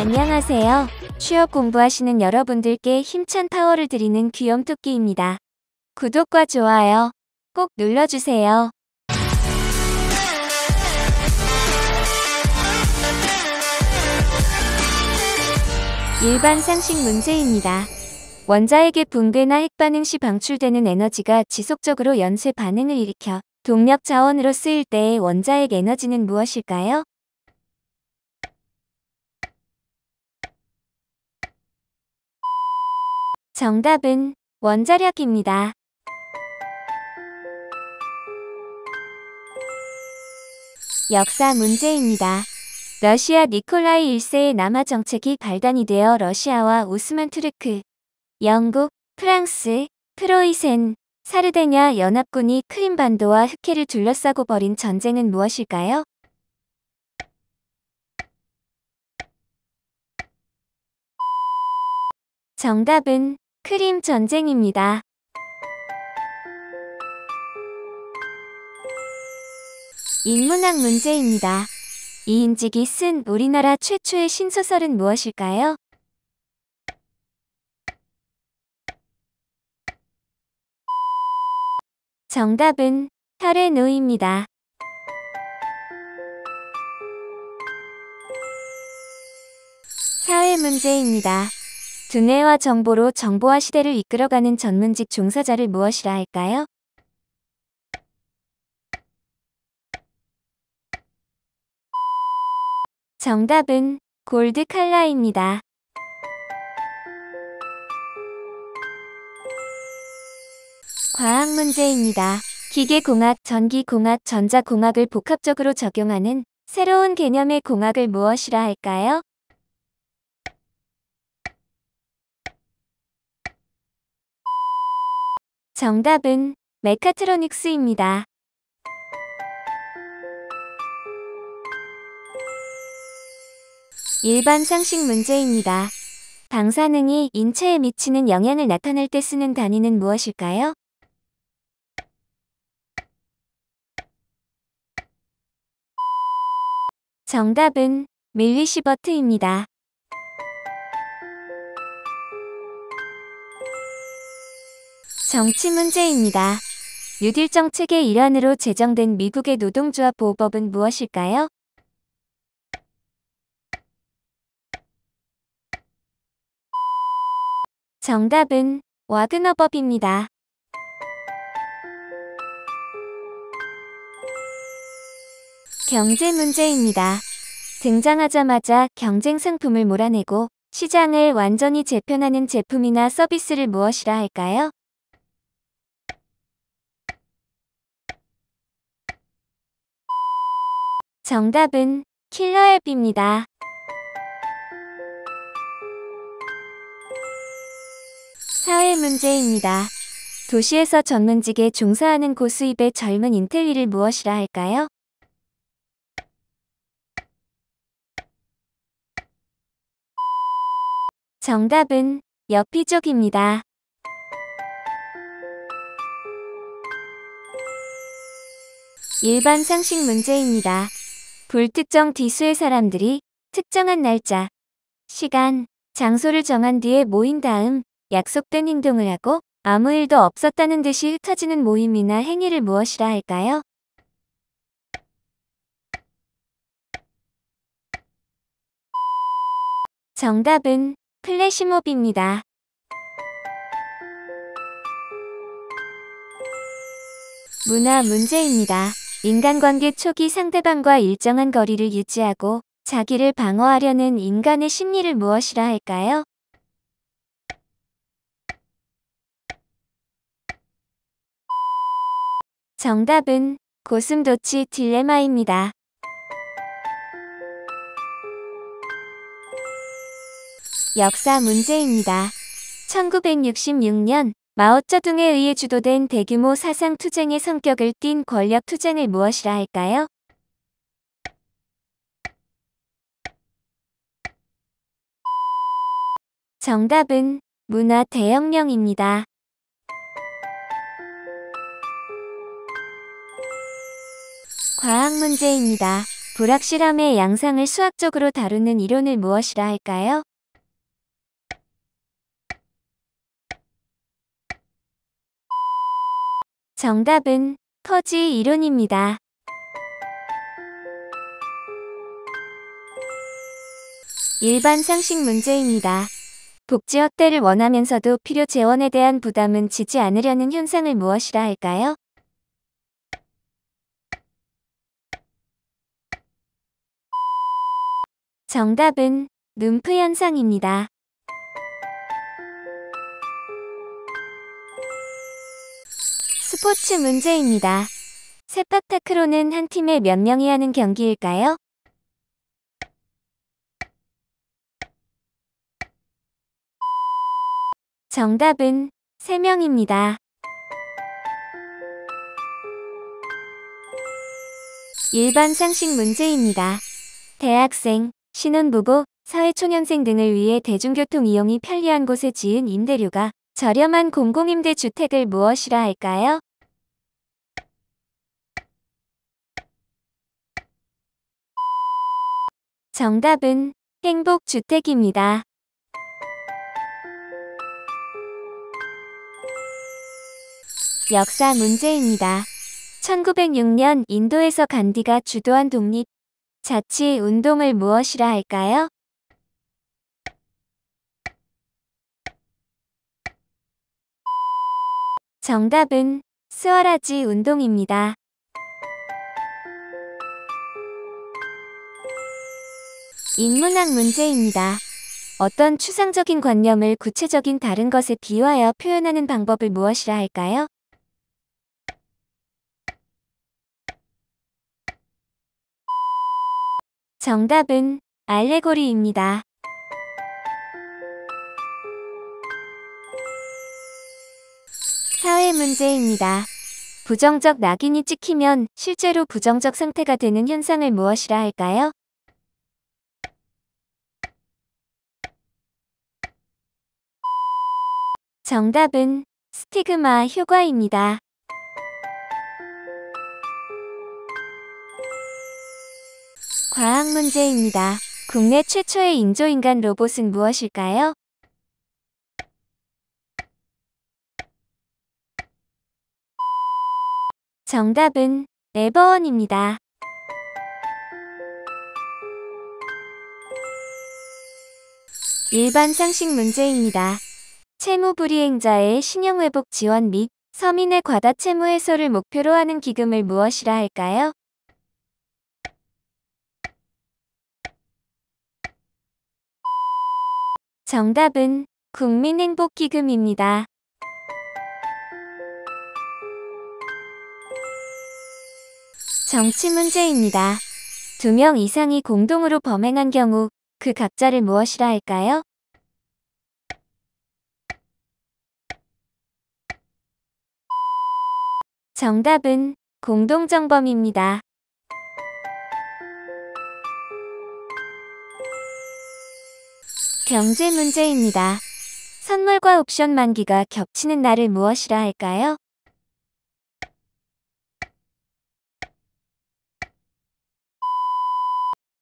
안녕하세요. 취업 공부하시는 여러분들께 힘찬 파워를 드리는 귀염토끼입니다. 구독과 좋아요 꼭 눌러주세요. 일반 상식 문제입니다. 원자핵의 붕괴나 핵반응 시 방출되는 에너지가 지속적으로 연쇄 반응을 일으켜 동력 자원으로 쓰일 때의 원자핵 에너지는 무엇일까요? 정답은 원자력입니다. 역사 문제입니다. 러시아 니콜라이 1세의 남하 정책이 발단이 되어 러시아와 오스만 투르크, 영국, 프랑스, 프로이센, 사르데냐 연합군이 크림반도와 흑해를 둘러싸고 벌인 전쟁은 무엇일까요? 정답은 크림 전쟁입니다. 인문학 문제입니다. 이인직이 쓴 우리나라 최초의 신소설은 무엇일까요? 정답은 혈의 노입니다. 사회 문제입니다. 두뇌와 정보로 정보화 시대를 이끌어가는 전문직 종사자를 무엇이라 할까요? 정답은 골드 칼라입니다. 과학 문제입니다. 기계공학, 전기공학, 전자공학을 복합적으로 적용하는 새로운 개념의 공학을 무엇이라 할까요? 정답은 메카트로닉스입니다. 일반 상식 문제입니다. 방사능이 인체에 미치는 영향을 나타낼 때 쓰는 단위는 무엇일까요? 정답은 밀리시버트입니다. 정치 문제입니다. 뉴딜 정책의 일환으로 제정된 미국의 노동조합 보호법은 무엇일까요? 정답은 와그너법입니다. 경제 문제입니다. 등장하자마자 경쟁 상품을 몰아내고 시장을 완전히 재편하는 제품이나 서비스를 무엇이라 할까요? 정답은 킬러앱입니다. 사회 문제입니다. 도시에서 전문직에 종사하는 고수입의 젊은 인텔리를 무엇이라 할까요? 정답은 여피족입니다. 일반 상식 문제입니다. 불특정 디수의 사람들이 특정한 날짜, 시간, 장소를 정한 뒤에 모인 다음 약속된 행동을 하고 아무 일도 없었다는 듯이 흩어지는 모임이나 행위를 무엇이라 할까요? 정답은 플래시몹입니다. 문화 문제입니다. 인간관계 초기 상대방과 일정한 거리를 유지하고 자기를 방어하려는 인간의 심리를 무엇이라 할까요? 정답은 고슴도치 딜레마입니다. 역사 문제입니다. 1966년 마오쩌둥에 의해 주도된 대규모 사상 투쟁의 성격을 띤 권력 투쟁을 무엇이라 할까요? 정답은 문화 대혁명입니다. 과학 문제입니다. 불확실함의 양상을 수학적으로 다루는 이론을 무엇이라 할까요? 정답은 퍼지 이론입니다. 일반 상식 문제입니다. 복지 확대를 원하면서도 필요 재원에 대한 부담은 지지 않으려는 현상을 무엇이라 할까요? 정답은 룸프 현상입니다. 스포츠 문제입니다. 세팍타크로는 한 팀에 몇 명이 하는 경기일까요? 정답은 3명입니다. 일반 상식 문제입니다. 대학생, 신혼부부, 사회초년생 등을 위해 대중교통 이용이 편리한 곳에 지은 임대료가 저렴한 공공임대주택을 무엇이라 할까요? 정답은 행복주택입니다. 역사 문제입니다. 1906년 인도에서 간디가 주도한 독립, 자치 운동을 무엇이라 할까요? 정답은 스워라지 운동입니다. 인문학 문제입니다. 어떤 추상적인 관념을 구체적인 다른 것에 비유하여 표현하는 방법을 무엇이라 할까요? 정답은 알레고리입니다. 사회 문제입니다. 부정적 낙인이 찍히면 실제로 부정적 상태가 되는 현상을 무엇이라 할까요? 정답은 스티그마 효과입니다. 과학 문제입니다. 국내 최초의 인조인간 로봇은 무엇일까요? 정답은 에버원입니다. 일반 상식 문제입니다. 채무불이행자의 신용회복 지원 및 서민의 과다채무 해소를 목표로 하는 기금을 무엇이라 할까요? 정답은 국민행복기금입니다. 정치 문제입니다. 2명 이상이 공동으로 범행한 경우 그 각자를 무엇이라 할까요? 정답은 공동정범입니다. 경제 문제입니다. 선물과 옵션 만기가 겹치는 날을 무엇이라 할까요?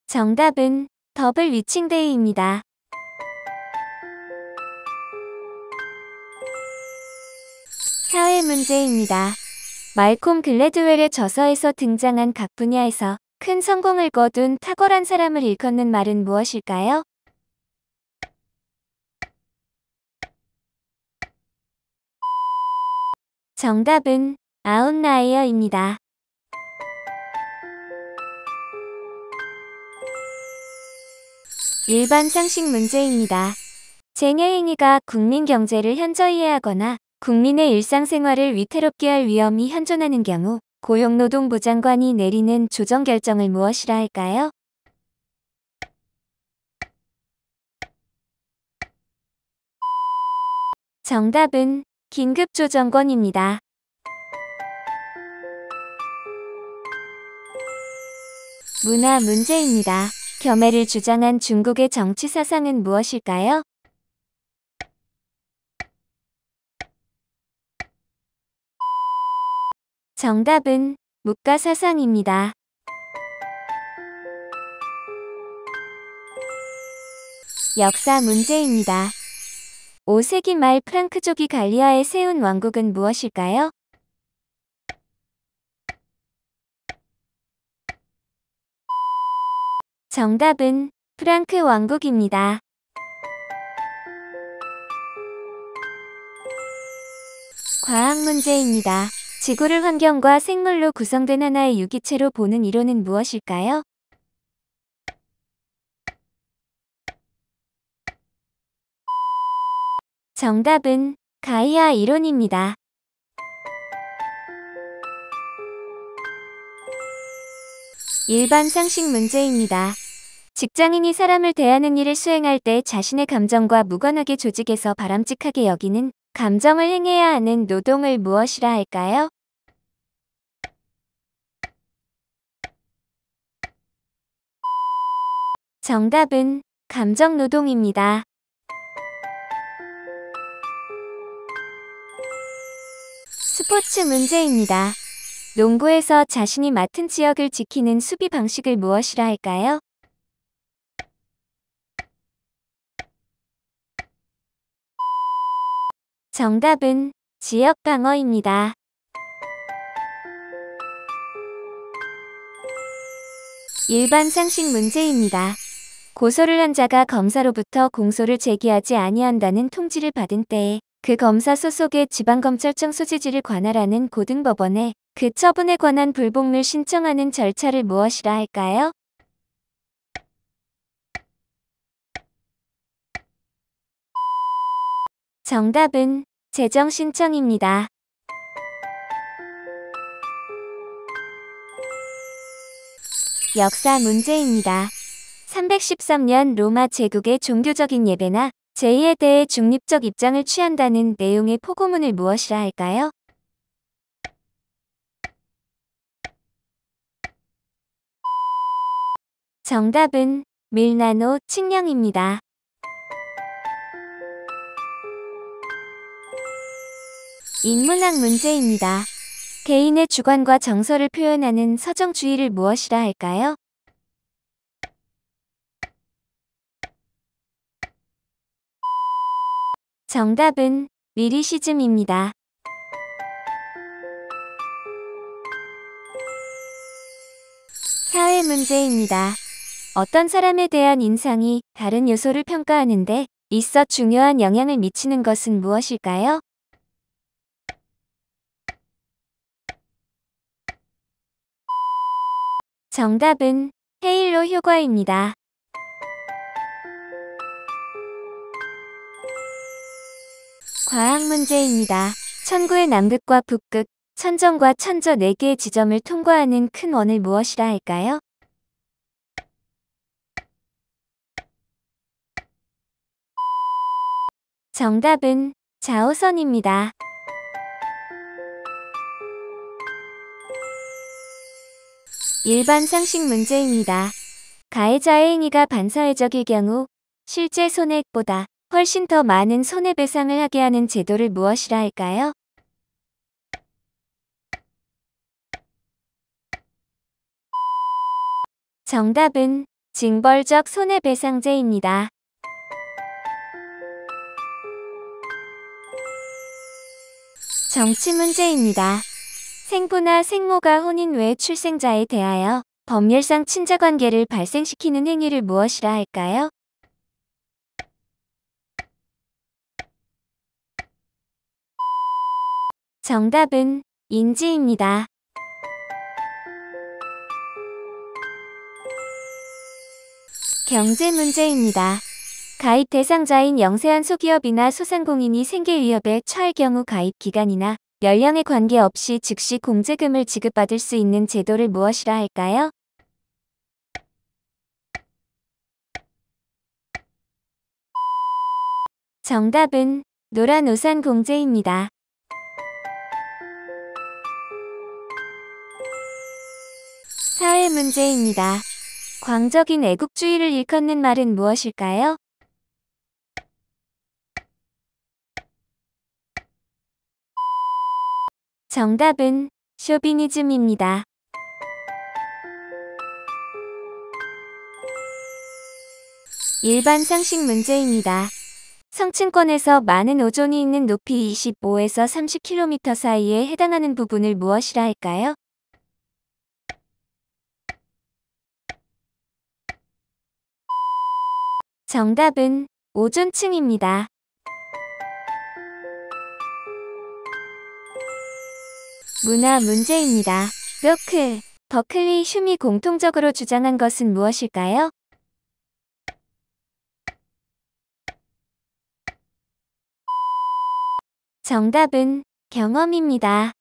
정답은 더블 위칭데이입니다. 사회 문제입니다. 말콤 글래드웰의 저서에서 등장한 각 분야에서 큰 성공을 거둔 탁월한 사람을 일컫는 말은 무엇일까요? 정답은 아웃라이어입니다. 일반 상식 문제입니다. 쟁여행위가 국민 경제를 현저히해하거나 국민의 일상생활을 위태롭게 할 위험이 현존하는 경우 고용노동부 장관이 내리는 조정결정을 무엇이라 할까요? 정답은 긴급조정권입니다. 문화 문제입니다. 겸해를 주장한 중국의 정치 사상은 무엇일까요? 정답은 묵가 사상입니다. 역사 문제입니다. 5세기 말 프랑크족이 갈리아에 세운 왕국은 무엇일까요? 정답은 프랑크 왕국입니다. 과학 문제입니다. 지구를 환경과 생물로 구성된 하나의 유기체로 보는 이론은 무엇일까요? 정답은 가이아 이론입니다. 일반 상식 문제입니다. 직장인이 사람을 대하는 일을 수행할 때 자신의 감정과 무관하게 조직에서 바람직하게 여기는 감정을 행해야 하는 노동을 무엇이라 할까요? 정답은 감정노동입니다. 스포츠 문제입니다. 농구에서 자신이 맡은 지역을 지키는 수비 방식을 무엇이라 할까요? 정답은 지역 방어입니다. 일반 상식 문제입니다. 고소를 한 자가 검사로부터 공소를 제기하지 아니한다는 통지를 받은 때에 그 검사 소속의 지방검찰청 소지지를 관할하는 고등법원에 그 처분에 관한 불복를 신청하는 절차를 무엇이라 할까요? 정답은 재정신청입니다. 역사 문제입니다. 313년 로마 제국의 종교적인 예배나 제의에 대해 중립적 입장을 취한다는 내용의 포고문을 무엇이라 할까요? 정답은 밀라노 칙령입니다. 인문학 문제입니다. 개인의 주관과 정서를 표현하는 서정주의를 무엇이라 할까요? 정답은 리리시즘입니다. 사회 문제입니다. 어떤 사람에 대한 인상이 다른 요소를 평가하는데 있어 중요한 영향을 미치는 것은 무엇일까요? 정답은 헤일로 효과입니다. 과학 문제입니다. 천구의 남극과 북극, 천정과 천저 4개의 지점을 통과하는 큰 원을 무엇이라 할까요? 정답은 자오선입니다. 일반 상식 문제입니다. 가해자의 행위가 반사회적일 경우 실제 손해액보다 훨씬 더 많은 손해배상을 하게 하는 제도를 무엇이라 할까요? 정답은 징벌적 손해배상제입니다. 정치 문제입니다. 생부나 생모가 혼인 외 출생자에 대하여 법률상 친자관계를 발생시키는 행위를 무엇이라 할까요? 정답은 인지입니다. 경제 문제입니다. 가입 대상자인 영세한 소기업이나 소상공인이 생계 위협에 처할 경우 가입 기간이나 연령에 관계없이 즉시 공제금을 지급받을 수 있는 제도를 무엇이라 할까요? 정답은 노란우산 공제입니다. 사회 문제입니다. 광적인 애국주의를 일컫는 말은 무엇일까요? 정답은 쇼비니즘입니다. 일반 상식 문제입니다. 성층권에서 많은 오존이 있는 높이 25에서 30km 사이에 해당하는 부분을 무엇이라 할까요? 정답은 오존층입니다. 문화 문제입니다. 로크, 버클리, 흉이 공통적으로 주장한 것은 무엇일까요? 정답은 경험입니다.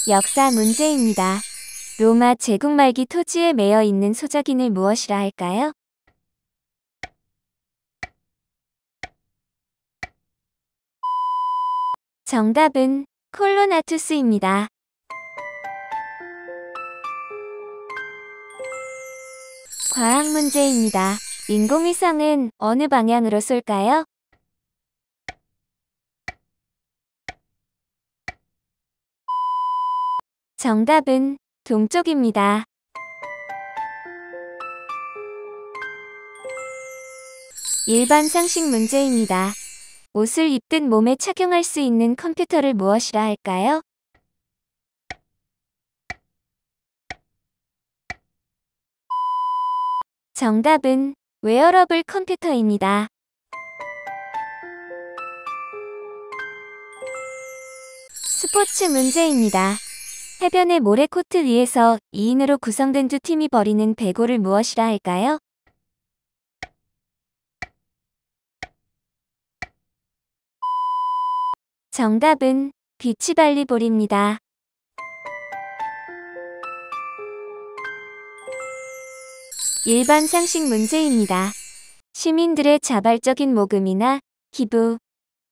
역사 문제입니다. 로마 제국 말기 토지에 매여 있는 소작인을 무엇이라 할까요? 정답은 콜로나투스입니다. 과학 문제입니다. 인공위성은 어느 방향으로 쏠까요? 정답은 동쪽입니다. 일반 상식 문제입니다. 옷을 입듯 몸에 착용할 수 있는 컴퓨터를 무엇이라 할까요? 정답은 웨어러블 컴퓨터입니다. 스포츠 문제입니다. 해변의 모래코트 위에서 2인으로 구성된 두 팀이 벌이는 배구를 무엇이라 할까요? 정답은 비치발리볼입니다. 일반 상식 문제입니다. 시민들의 자발적인 모금이나 기부,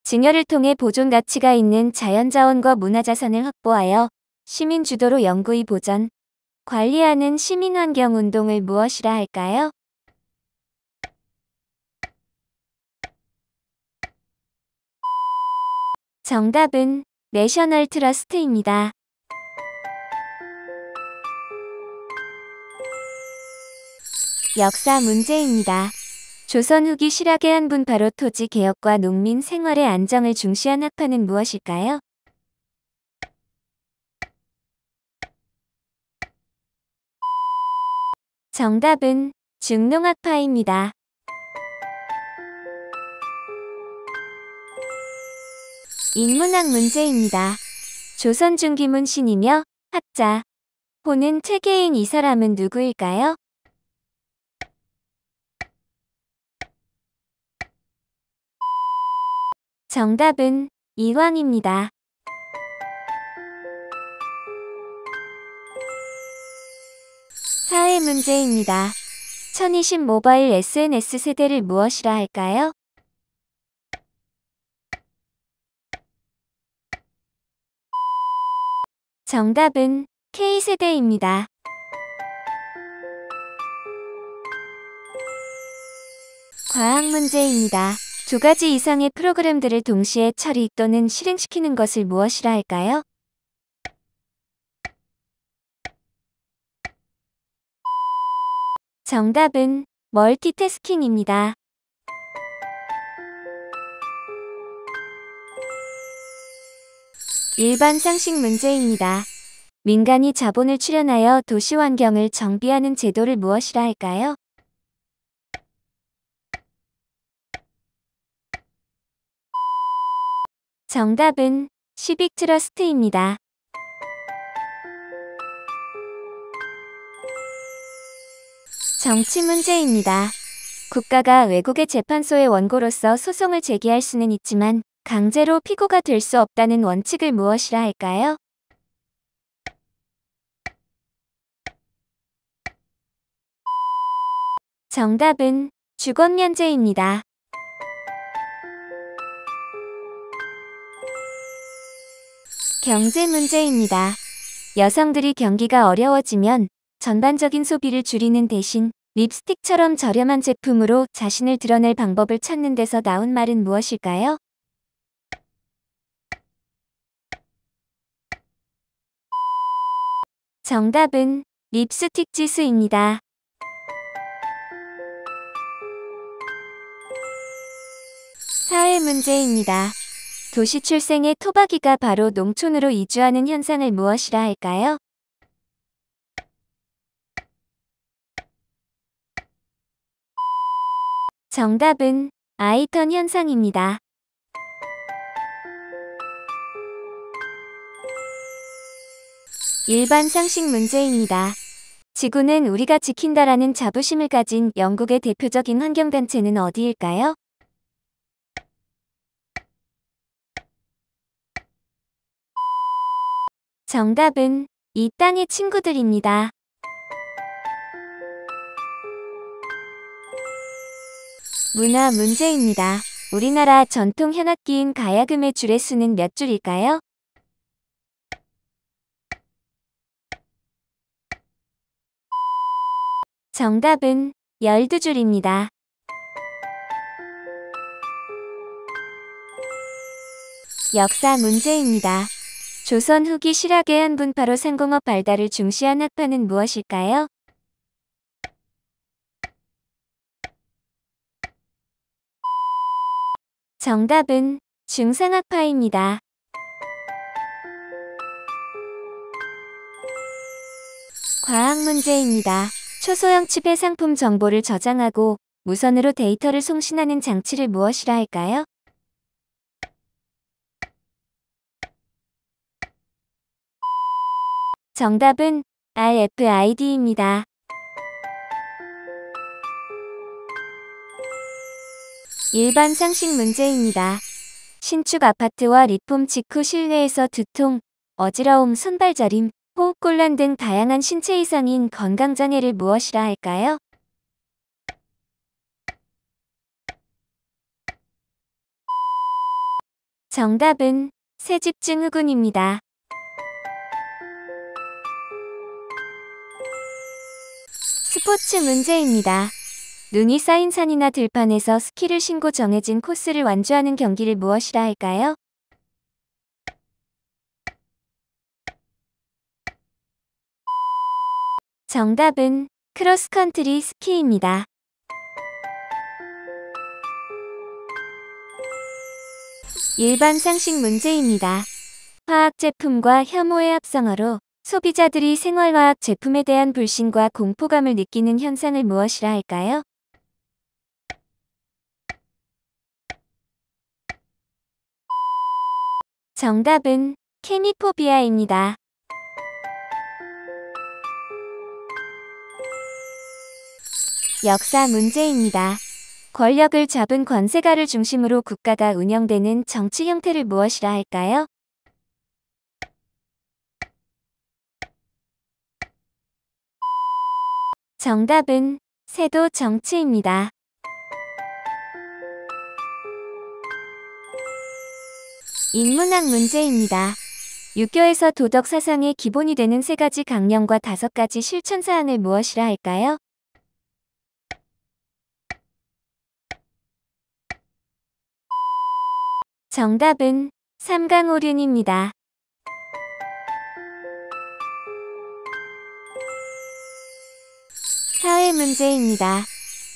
증여를 통해 보존 가치가 있는 자연자원과 문화자산을 확보하여 시민 주도로 영구히 보전, 관리하는 시민환경운동을 무엇이라 할까요? 정답은 내셔널 트러스트입니다. 역사 문제입니다. 조선 후기 실학의 한 분 바로 토지 개혁과 농민 생활의 안정을 중시한 학파는 무엇일까요? 정답은 중농학파입니다. 인문학 문제입니다. 조선 중기문 신이며 학자, 호는 퇴계인 이 사람은 누구일까요? 정답은 이황입니다. 사회 문제입니다. 2020 모바일 SNS 세대를 무엇이라 할까요? 정답은 K세대입니다. 과학 문제입니다. 두 가지 이상의 프로그램들을 동시에 처리 또는 실행시키는 것을 무엇이라 할까요? 정답은 멀티태스킹입니다. 일반 상식 문제입니다. 민간이 자본을 출연하여 도시 환경을 정비하는 제도를 무엇이라 할까요? 정답은 시빅 트러스트입니다. 정치 문제입니다. 국가가 외국의 재판소의 원고로서 소송을 제기할 수는 있지만 강제로 피고가 될 수 없다는 원칙을 무엇이라 할까요? 정답은 주권면제입니다. 경제 문제입니다. 여성들이 경기가 어려워지면 전반적인 소비를 줄이는 대신 립스틱처럼 저렴한 제품으로 자신을 드러낼 방법을 찾는 데서 나온 말은 무엇일까요? 정답은 립스틱 지수입니다. 사회 문제입니다. 도시 출생의 토박이가 바로 농촌으로 이주하는 현상을 무엇이라 할까요? 정답은 아이턴 현상입니다. 일반 상식 문제입니다. 지구는 우리가 지킨다라는 자부심을 가진 영국의 대표적인 환경단체는 어디일까요? 정답은 이 땅의 친구들입니다. 문화 문제입니다. 우리나라 전통 현악기인 가야금의 줄의 수는 몇 줄일까요? 정답은 12줄입니다. 역사 문제입니다. 조선 후기 실학의 한분파로 상공업 발달을 중시한 학파는 무엇일까요? 정답은 중상학파입니다. 과학 문제입니다. 초소형 칩의 상품 정보를 저장하고 무선으로 데이터를 송신하는 장치를 무엇이라 할까요? 정답은 RFID입니다. 일반 상식 문제입니다. 신축 아파트와 리폼 직후 실내에서 두통, 어지러움, 손발저림, 호흡곤란 등 다양한 신체 이상인 건강장애를 무엇이라 할까요? 정답은 새집증후군입니다. 스포츠 문제입니다. 눈이 쌓인 산이나 들판에서 스키를 신고 정해진 코스를 완주하는 경기를 무엇이라 할까요? 정답은 크로스컨트리 스키입니다. 일반 상식 문제입니다. 화학 제품과 혐오의 합성어로 소비자들이 생활화학 제품에 대한 불신과 공포감을 느끼는 현상을 무엇이라 할까요? 정답은 케미포비아입니다. 역사 문제입니다. 권력을 잡은 권세가를 중심으로 국가가 운영되는 정치 형태를 무엇이라 할까요? 정답은 세도 정치입니다. 인문학 문제입니다. 유교에서 도덕 사상의 기본이 되는 3가지 강령과 5가지 실천 사항을 무엇이라 할까요? 정답은 삼강오륜입니다. 사회 문제입니다.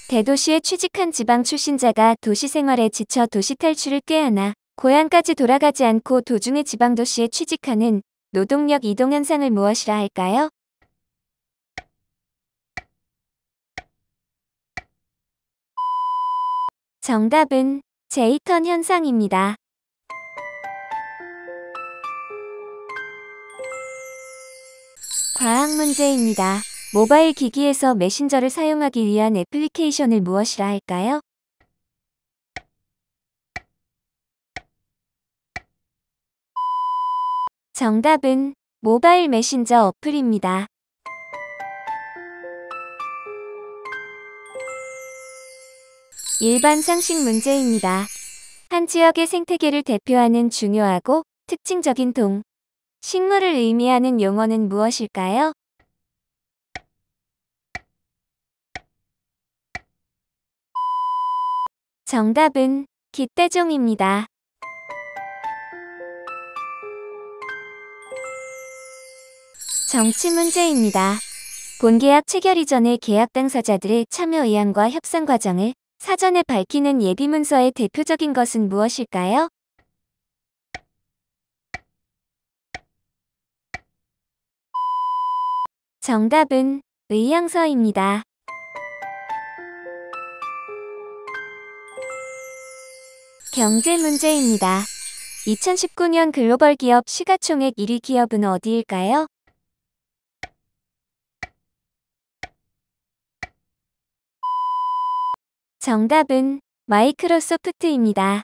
대도시에 취직한 지방 출신자가 도시 생활에 지쳐 도시 탈출을 꾀하나 고향까지 돌아가지 않고 도중에 지방도시에 취직하는 노동력 이동 현상을 무엇이라 할까요? 정답은 제이턴 현상입니다. 과학 문제입니다. 모바일 기기에서 메신저를 사용하기 위한 애플리케이션을 무엇이라 할까요? 정답은 모바일 메신저 어플입니다. 일반 상식 문제입니다. 한 지역의 생태계를 대표하는 중요하고 특징적인 동, 식물을 의미하는 용어는 무엇일까요? 정답은 깃대종입니다. 정치 문제입니다. 본계약 체결 이전에 계약 당사자들의 참여 의향과 협상 과정을 사전에 밝히는 예비문서의 대표적인 것은 무엇일까요? 정답은 의향서입니다. 경제 문제입니다. 2019년 글로벌 기업 시가총액 1위 기업은 어디일까요? 정답은 마이크로소프트입니다.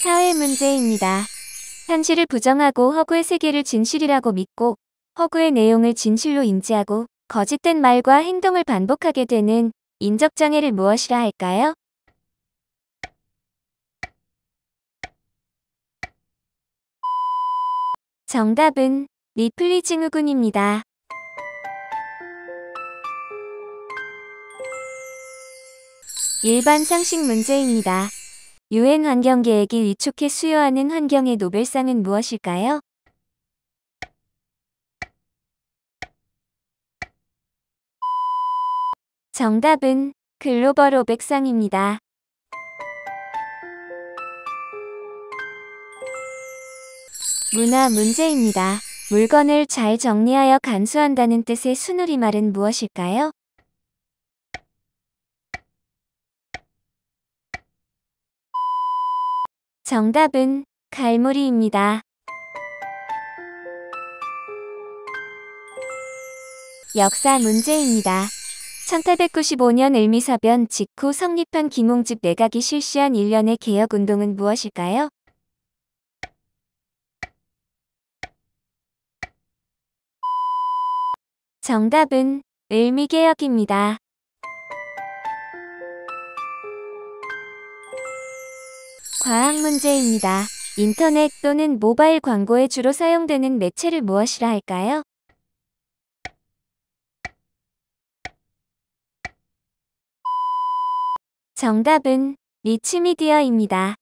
사회 문제입니다. 현실을 부정하고 허구의 세계를 진실이라고 믿고 허구의 내용을 진실로 인지하고 거짓된 말과 행동을 반복하게 되는 인적장애를 무엇이라 할까요? 정답은 리플리 증후군입니다. 일반 상식 문제입니다. 유엔 환경계획이 위촉해 수여하는 환경의 노벨상은 무엇일까요? 정답은 글로벌 500상입니다. 문화 문제입니다. 물건을 잘 정리하여 간수한다는 뜻의 순우리말은 무엇일까요? 정답은 갈무리입니다. 역사 문제입니다. 1895년 을미사변 직후 성립한 김홍집 내각이 실시한 일련의 개혁운동은 무엇일까요? 정답은 을미개혁입니다. 과학 문제입니다. 인터넷 또는 모바일 광고에 주로 사용되는 매체를 무엇이라 할까요? 정답은 리치미디어입니다.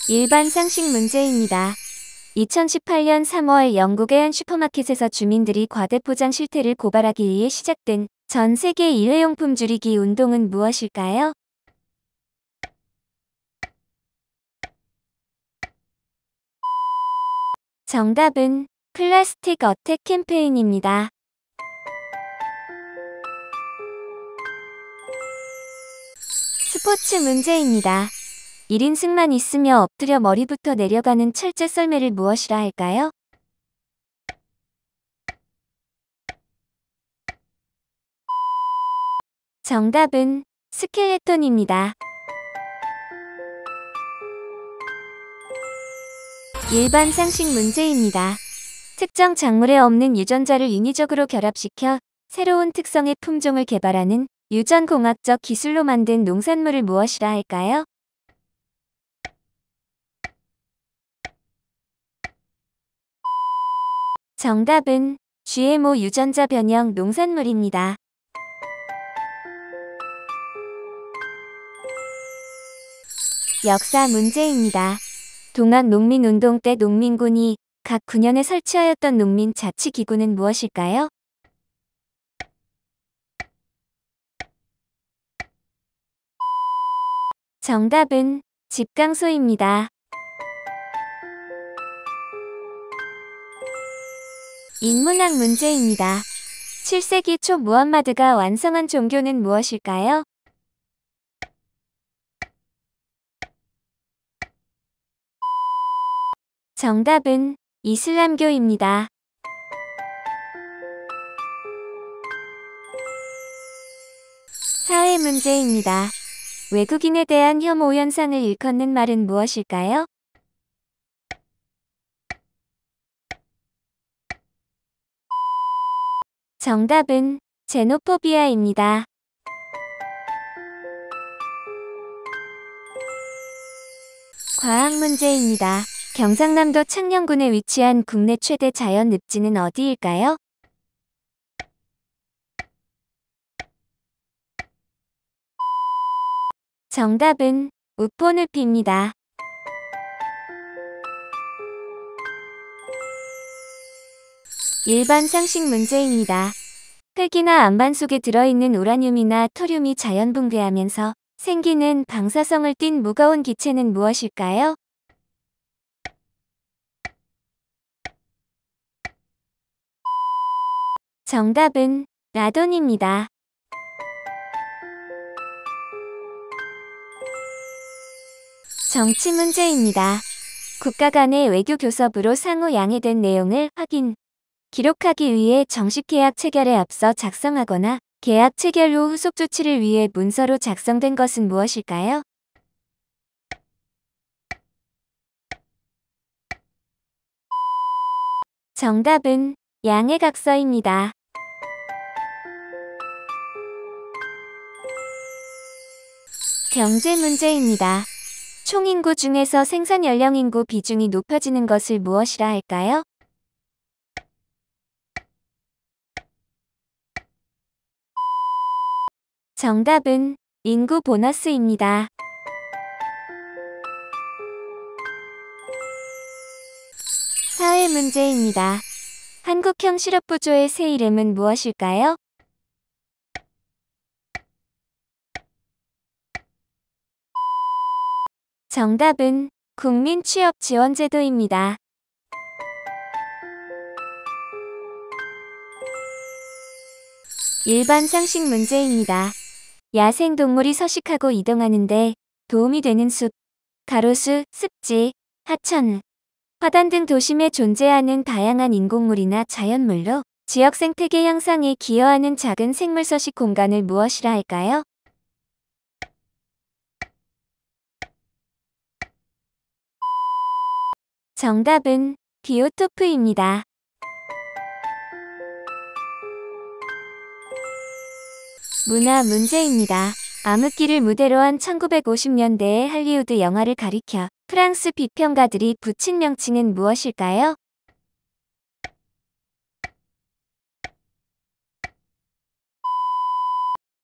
일반 상식 문제입니다. 2018년 3월 영국의 한 슈퍼마켓에서 주민들이 과대포장 실태를 고발하기 위해 시작된 전 세계 일회용품 줄이기 운동은 무엇일까요? 정답은 플라스틱 어택 캠페인입니다. 스포츠 문제입니다. 1인승만 있으며 엎드려 머리부터 내려가는 철제 썰매를 무엇이라 할까요? 정답은 스켈레톤입니다. 일반 상식 문제입니다. 특정 작물에 없는 유전자를 인위적으로 결합시켜 새로운 특성의 품종을 개발하는 유전공학적 기술로 만든 농산물을 무엇이라 할까요? 정답은 GMO 유전자 변형 농산물입니다. 역사 문제입니다. 동학농민운동 때 농민군이 각 구년에 설치하였던 농민자치기구는 무엇일까요? 정답은 집강소입니다. 인문학 문제입니다. 7세기 초 무함마드가 완성한 종교는 무엇일까요? 정답은 이슬람교입니다. 사회 문제입니다. 외국인에 대한 혐오 현상을 일컫는 말은 무엇일까요? 정답은 제노포비아입니다. 과학 문제입니다. 경상남도 창녕군에 위치한 국내 최대 자연 늪지는 어디일까요? 정답은 우포늪입니다. 일반 상식 문제입니다. 흙이나 안반 속에 들어있는 우라늄이나 토륨이 자연 붕괴하면서 생기는 방사성을 띤 무거운 기체는 무엇일까요? 정답은 라돈입니다. 정치 문제입니다. 국가 간의 외교 교섭으로 상호 양해된 내용을 기록하기 위해 정식 계약 체결에 앞서 작성하거나 계약 체결 후 후속 조치를 위해 문서로 작성된 것은 무엇일까요? 정답은 양해각서입니다. 경제 문제입니다. 총인구 중에서 생산 연령 인구 비중이 높아지는 것을 무엇이라 할까요? 정답은 인구 보너스입니다. 사회 문제입니다. 한국형 시럽부조의 새 이름은 무엇일까요? 정답은 국민취업지원제도입니다. 일반 상식 문제입니다. 야생동물이 서식하고 이동하는데 도움이 되는 숲, 가로수, 습지, 하천, 화단 등 도심에 존재하는 다양한 인공물이나 자연물로 지역 생태계 향상에 기여하는 작은 생물 서식 공간을 무엇이라 할까요? 정답은 비오토프입니다. 문화 문제입니다. 암흑기를 무대로 한 1950년대의 할리우드 영화를 가리켜 프랑스 비평가들이 붙인 명칭은 무엇일까요?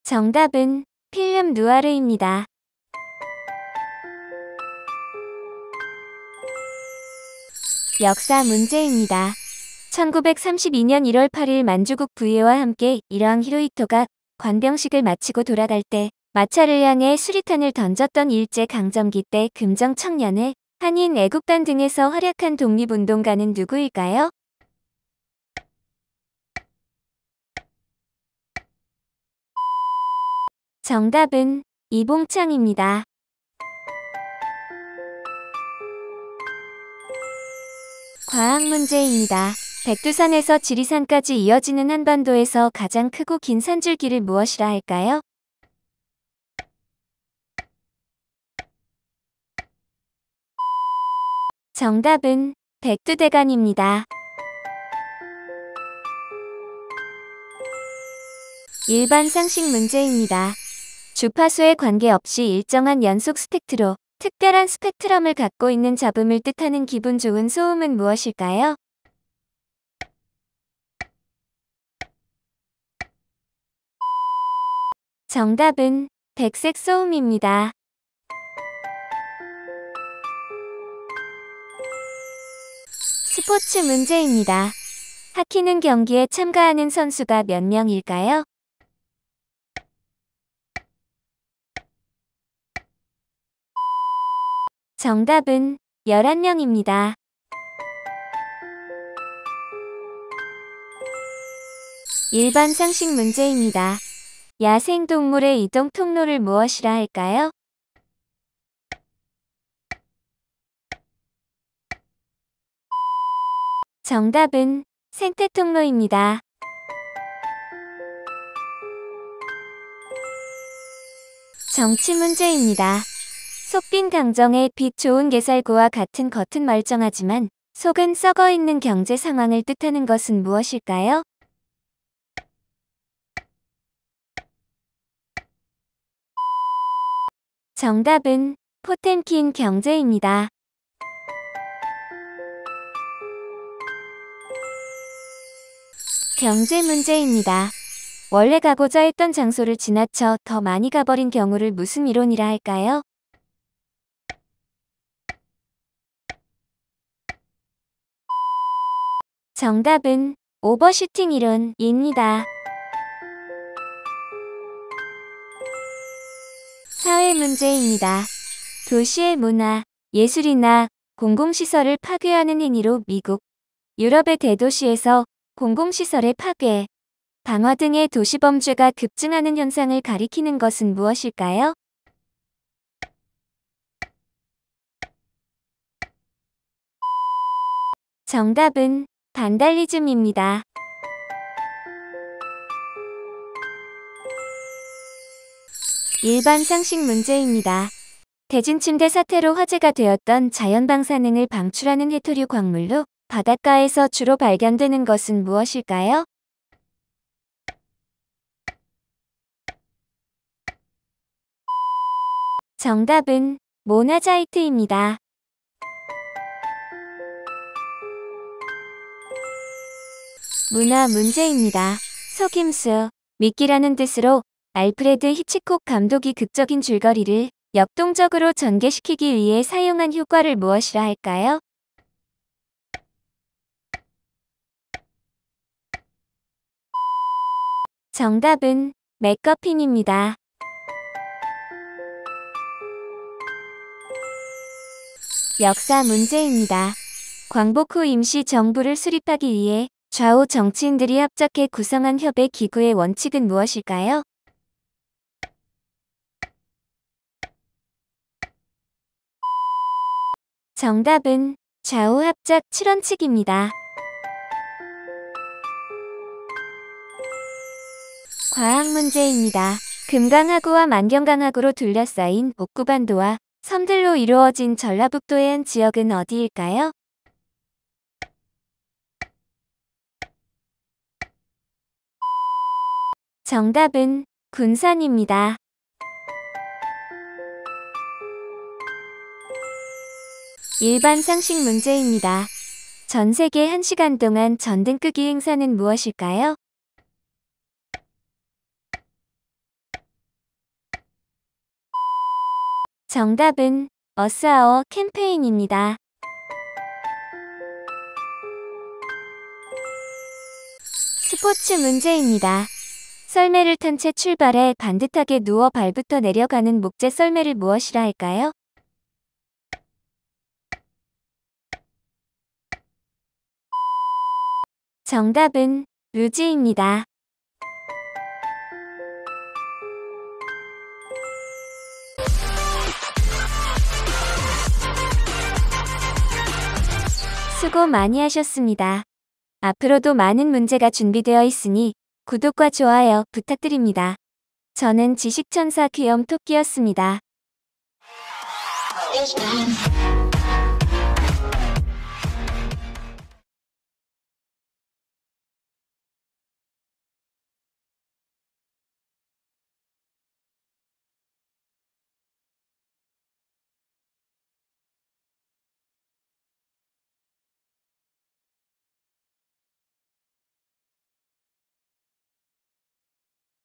정답은 필름 누아르입니다. 역사 문제입니다. 1932년 1월 8일 만주국 부위와 함께 이러한 히로히토가 관병식을 마치고 돌아갈 때 마차를 향해 수리탄을 던졌던 일제강점기 때 금정 청년회, 한인 애국단 등에서 활약한 독립운동가는 누구일까요? 정답은 이봉창입니다. 과학 문제입니다. 백두산에서 지리산까지 이어지는 한반도에서 가장 크고 긴 산줄기를 무엇이라 할까요? 정답은 백두대간입니다. 일반 상식 문제입니다. 주파수에 관계없이 일정한 연속 스펙트로 특별한 스펙트럼을 갖고 있는 잡음을 뜻하는 기분 좋은 소음은 무엇일까요? 정답은 백색 소음입니다. 스포츠 문제입니다. 하키는 경기에 참가하는 선수가 몇 명일까요? 정답은 11명입니다. 일반 상식 문제입니다. 야생동물의 이동 통로를 무엇이라 할까요? 정답은 생태 통로입니다. 정치 문제입니다. 속빈 강정의 빛 좋은 게살구와 같은 겉은 멀쩡하지만 속은 썩어있는 경제 상황을 뜻하는 것은 무엇일까요? 정답은 포템킨 경제입니다. 경제 문제입니다. 원래 가고자 했던 장소를 지나쳐 더 많이 가버린 경우를 무슨 이론이라 할까요? 정답은 오버슈팅 이론입니다. 사회 문제입니다. 도시의 문화, 예술이나 공공시설을 파괴하는 행위로 미국, 유럽의 대도시에서 공공시설의 파괴, 방화 등의 도시범죄가 급증하는 현상을 가리키는 것은 무엇일까요? 정답은 반달리즘입니다. 일반 상식 문제입니다. 대진침대 사태로 화제가 되었던 자연방사능을 방출하는 해토류 광물로 바닷가에서 주로 발견되는 것은 무엇일까요? 정답은 모나자이트입니다. 문화 문제입니다. 속임수, 미끼라는 뜻으로 알프레드 히치콕 감독이 극적인 줄거리를 역동적으로 전개시키기 위해 사용한 효과를 무엇이라 할까요? 정답은 맥거핀입니다. 역사 문제입니다. 광복 후 임시 정부를 수립하기 위해 좌우 정치인들이 합작해 구성한 협의 기구의 원칙은 무엇일까요? 정답은 좌우 합작 7원칙입니다. 과학 문제입니다. 금강하구와 만경강하구로 둘러싸인 옥구반도와 섬들로 이루어진 전라북도의 한 지역은 어디일까요? 정답은 군산입니다. 일반 상식 문제입니다. 전 세계 1시간 동안 전등 끄기 행사는 무엇일까요? 정답은 어스아워 캠페인입니다. 스포츠 문제입니다. 썰매를 탄 채 출발해 반듯하게 누워 발부터 내려가는 목재 썰매를 무엇이라 할까요? 정답은 루지입니다. 수고 많이 하셨습니다. 앞으로도 많은 문제가 준비되어 있으니 구독과 좋아요 부탁드립니다. 저는 지식천사 귀염토끼였습니다.